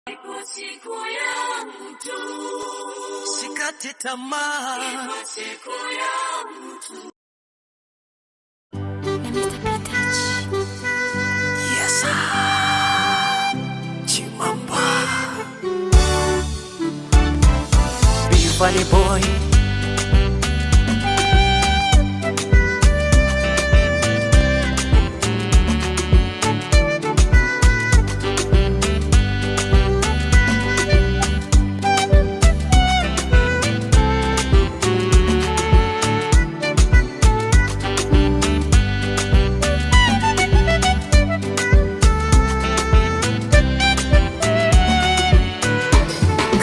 Siku yangu tu, sikate tamaa. siku yangu tu. Yes, Chimamba Big Boy.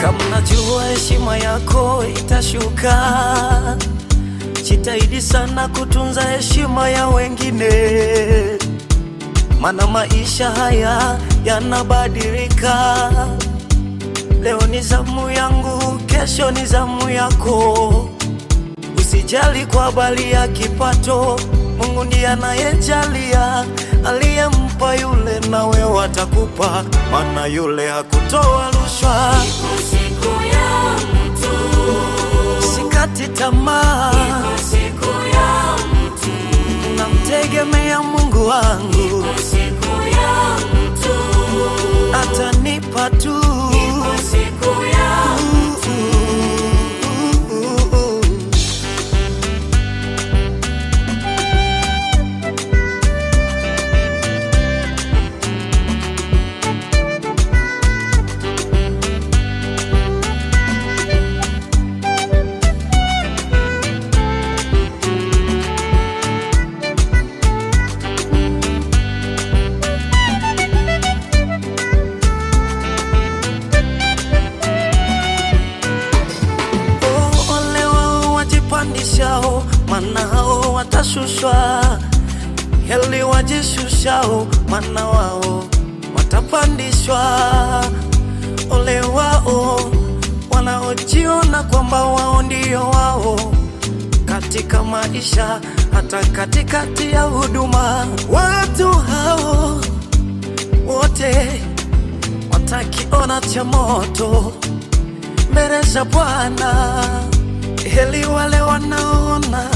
Kama najua heshima yako itashuka, jitahidi sana kutunza heshima ya wengine, mana maisha haya yanabadilika. Leo ni zamu yangu, kesho ni zamu yako. Usijali kwa habari ya kipato, Mungu ndiye anayejalia. Aliyempa yule na wewe atakupa, mana yule hakutoa rushwa. Siku yangu tu, sikate tamaa. siku yangu tu, namtegemea Mungu wangu. siku yangu tu, atanipa tu. siku yangu tu. Mana hao watashushwa, heli wajishushao, mana wao watapandishwa. Ole wao wanaojiona kwamba wao ndio wao katika maisha, hata katikati ya huduma. Watu hao wote watakiona cha moto mbele za Bwana. Heli wale wanaona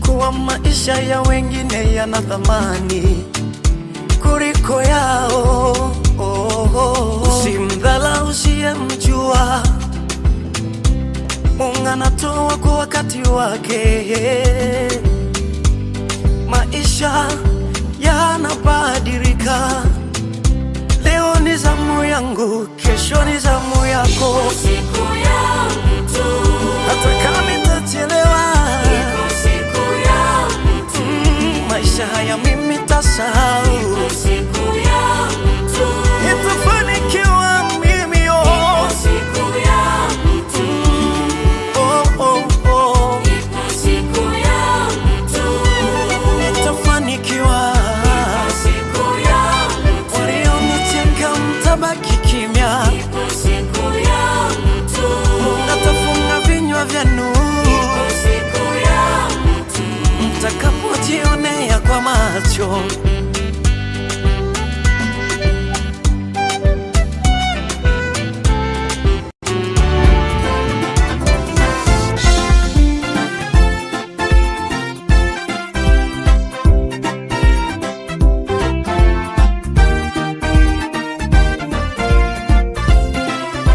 kuwa maisha ya wengine yana thamani kuliko yao. Usimdharau usiyemjua, Mungu anatoa kwa wakati wake. Maisha yanabadilika. Leo ni zamu yangu, kesho ni zamu yako. Siku yangu tu, hata kama nitachelewa, siku yangu tu, maisha haya mimi tasahau. siku yangu tu, nitafanikiwa mimi. siku yangu tu, siku yangu tu, nitafanikiwa. siku yangu tu, walionicheka mtabaki kimya. siku yangu tu, Natafunga vinywa vyenu siku yangu tu, mtakapojionea kwa macho.